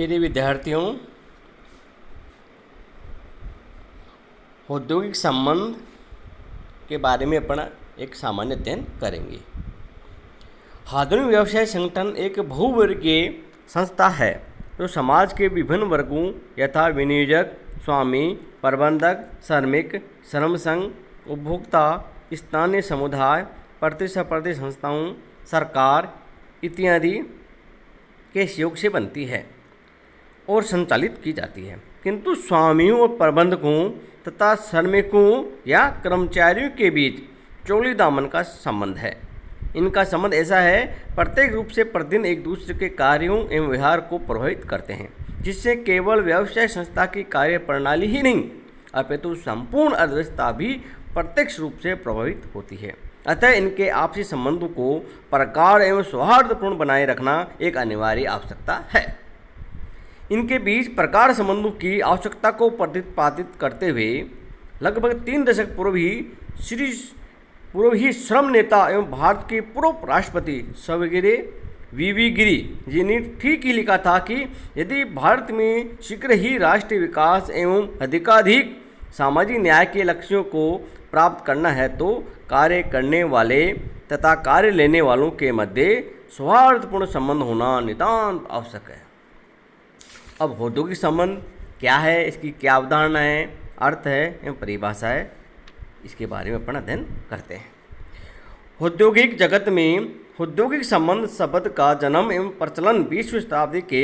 प्रिय विद्यार्थियों, औद्योगिक संबंध के बारे में अपना एक सामान्य अध्ययन करेंगे। आधुनिक व्यवसाय संगठन एक बहुवर्गीय संस्था है जो समाज के विभिन्न वर्गों यथा विनियोजक, स्वामी, प्रबंधक, श्रमिक, श्रम संघ, उपभोक्ता, स्थानीय समुदाय, प्रतिस्पर्धी संस्थाओं, सरकार इत्यादि के सहयोग से बनती है और संचालित की जाती है। किंतु स्वामियों और प्रबंधकों तथा श्रमिकों या कर्मचारियों के बीच चोली दामन का संबंध है। इनका संबंध ऐसा है प्रत्येक रूप से प्रतिदिन एक दूसरे के कार्यों एवं व्यवहार को प्रभावित करते हैं, जिससे केवल व्यवसाय संस्था की कार्य प्रणाली ही नहीं अपितु संपूर्ण अर्थव्यवस्था भी प्रत्यक्ष रूप से प्रभावित होती है। अतः इनके आपसी संबंधों को प्रगाढ़ एवं सौहार्दपूर्ण बनाए रखना एक अनिवार्य आवश्यकता है। इनके बीच प्रगाढ़ संबंधों की आवश्यकता को प्रतिपादित करते हुए लगभग 3 दशक पूर्व ही श्रम नेता एवं भारत के पूर्व राष्ट्रपति स्वर्गीय वीवी गिरी जी ने ठीक ही लिखा था कि यदि भारत में शीघ्र ही राष्ट्रीय विकास एवं अधिकाधिक सामाजिक न्याय के लक्ष्यों को प्राप्त करना है तो कार्य करने वाले तथा कार्य लेने वालों के मध्य सौहार्दपूर्ण संबंध होना नितांत आवश्यक है। अब औद्योगिक संबंध क्या है, इसकी क्या अवधारणा है, अर्थ है एवं परिभाषा है, इसके बारे में अपन अध्ययन करते हैं। औद्योगिक जगत में औद्योगिक संबंध शब्द का जन्म एवं प्रचलन 20वीं शताब्दी के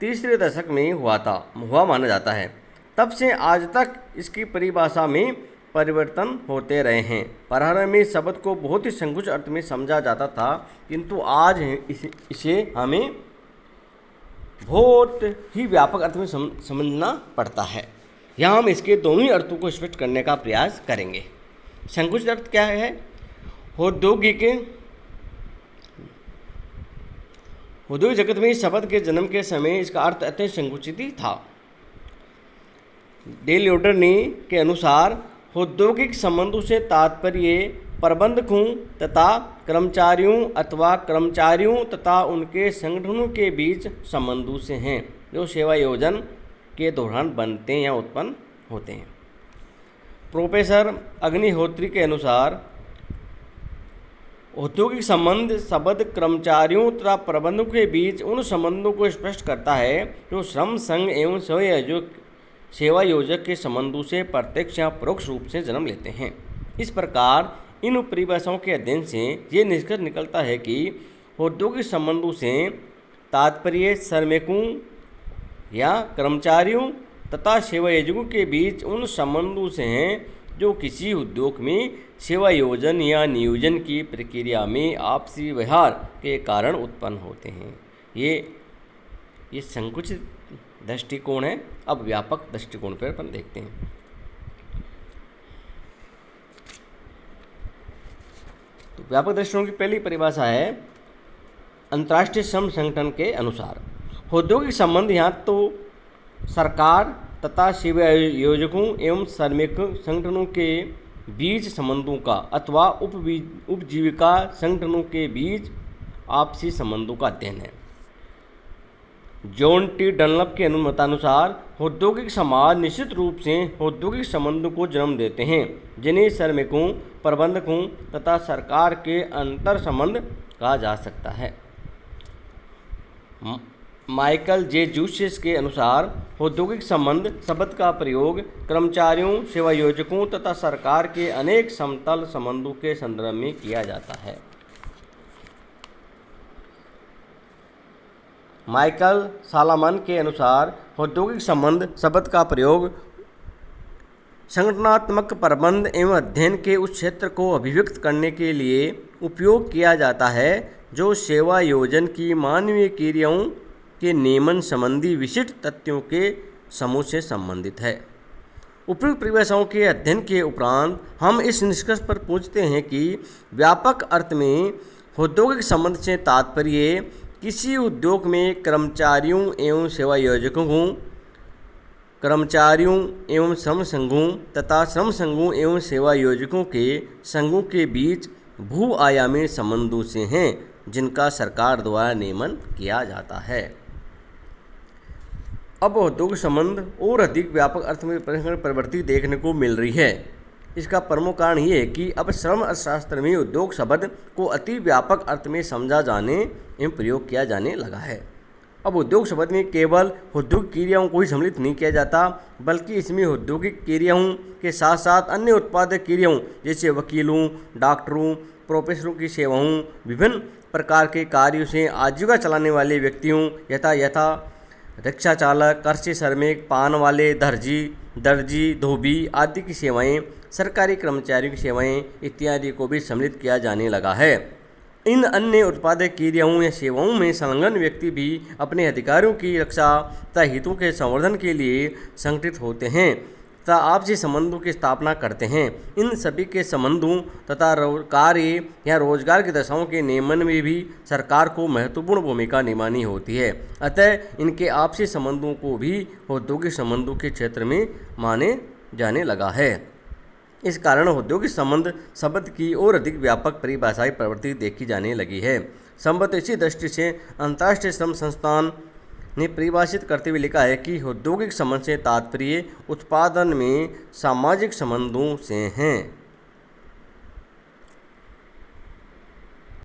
तीसरे दशक में हुआ माना जाता है। तब से आज तक इसकी परिभाषा में परिवर्तन होते रहे हैं। प्रारंभ में शब्द को बहुत ही संकुचित अर्थ में समझा जाता था, किंतु आज इसे हमें बहुत ही व्यापक अर्थ में समझना पड़ता है। यहाँ हम इसके दोनों ही अर्थों को स्पष्ट करने का प्रयास करेंगे। संकुचित अर्थ क्या है? औद्योगिक जगत में इस शब्द के जन्म के समय इसका अर्थ अत्यंत संकुचित ही था। डेलियोडरनी के अनुसार औद्योगिक संबंधों से तात्पर्य प्रबंधकों तथा कर्मचारियों अथवा कर्मचारियों तथा उनके संगठनों के बीच संबंधों से हैं, जो सेवा योजन के दौरान बनते हैं या उत्पन्न होते हैं। प्रोफेसर अग्निहोत्री के अनुसार औद्योगिक संबंध शब्द कर्मचारियों तथा प्रबंधकों के बीच उन संबंधों को स्पष्ट करता है जो श्रम संघ एवं सेवा योजक के संबंधों से प्रत्यक्ष या परोक्ष रूप से जन्म लेते हैं। इस प्रकार इन परिभाषाओं के अध्ययन से ये निष्कर्ष निकलता है कि औद्योगिक संबंधों से तात्पर्य श्रमिकों या कर्मचारियों तथा सेवा योजकों के बीच उन संबंधों से हैं जो किसी उद्योग में सेवा योजन या नियोजन की प्रक्रिया में आपसी व्यवहार के कारण उत्पन्न होते हैं। ये संकुचित दृष्टिकोण है। अब व्यापक दृष्टिकोण पर अपन देखते हैं। तो व्यापक दृष्टिकोण की पहली परिभाषा है अंतर्राष्ट्रीय श्रम संगठन के अनुसार औद्योगिक संबंध यहाँ तो सरकार तथा सेवा योजकों एवं श्रमिक संगठनों के बीच संबंधों का अथवा उपजीविका संगठनों के बीच आपसी संबंधों का अध्ययन है। जॉन टी डनलप के मतानुसार औद्योगिक समाज निश्चित रूप से औद्योगिक संबंधों को जन्म देते हैं, जिन्हें श्रमिकों, प्रबंधकों तथा सरकार के अंतर संबंध कहा जा सकता है। माइकल जे जूसिस के अनुसार औद्योगिक संबंध शब्द का प्रयोग कर्मचारियों, सेवा योजकों तथा सरकार के अनेक समतल संबंधों के संदर्भ में किया जाता है। माइकल सालामन के अनुसार औद्योगिक संबंध शब्द का प्रयोग संगठनात्मक प्रबंध एवं अध्ययन के उस क्षेत्र को अभिव्यक्त करने के लिए उपयोग किया जाता है जो सेवा योजन की मानवीय क्रियाओं के नियमन संबंधी विशिष्ट तथ्यों के समूह से संबंधित है। उपयुक्त परिभाषाओं के अध्ययन के उपरांत हम इस निष्कर्ष पर पहुंचते हैं कि व्यापक अर्थ में औद्योगिक संबंध से तात्पर्य किसी उद्योग में कर्मचारियों एवं सेवा योजकों, कर्मचारियों एवं श्रम संघों तथा श्रम संघों एवं सेवा योजकों के संघों के बीच भू-आयामी संबंधों से हैं, जिनका सरकार द्वारा नियमन किया जाता है। अब औद्योगिक संबंध और अधिक व्यापक अर्थ में प्रवृत्ति देखने को मिल रही है। इसका प्रमुख कारण ये है कि अब श्रम अर्थशास्त्र में उद्योग शब्द को अति व्यापक अर्थ में समझा जाने एवं प्रयोग किया जाने लगा है। अब उद्योग शब्द में केवल औद्योगिक क्रियाओं को ही सम्मिलित नहीं किया जाता, बल्कि इसमें औद्योगिक क्रियाओं के साथ साथ अन्य उत्पादक क्रियाओं जैसे वकीलों, डॉक्टरों, प्रोफेसरों की सेवाओं, विभिन्न प्रकार के कार्यों से आजीविका चलाने वाले व्यक्तियों यथा रिक्शा चालक, कृषि श्रमिक, पान वाले, दर्जी, धोबी आदि की सेवाएं, सरकारी कर्मचारियों की सेवाएं इत्यादि को भी सम्मिलित किया जाने लगा है। इन अन्य उत्पादक क्रियाओं या सेवाओं में संलग्न व्यक्ति भी अपने अधिकारों की रक्षा तथा हितों के संवर्धन के लिए संगठित होते हैं तथा आपसी संबंधों की स्थापना करते हैं। इन सभी के संबंधों तथा कार्य या रोजगार की दशाओं के नियमन में भी सरकार को महत्वपूर्ण भूमिका निभानी होती है। अतः इनके आपसी संबंधों को भी औद्योगिक संबंधों के क्षेत्र में माने जाने लगा है। इस कारण औद्योगिक संबंध शब्द की और अधिक व्यापक परिभाषाई प्रवृत्ति देखी जाने लगी है। संबंध इसी दृष्टि से अंतर्राष्ट्रीय श्रम संस्थान ने परिभाषित करते हुए लिखा है कि औद्योगिक संबंध से तात्पर्य उत्पादन में सामाजिक संबंधों से हैं।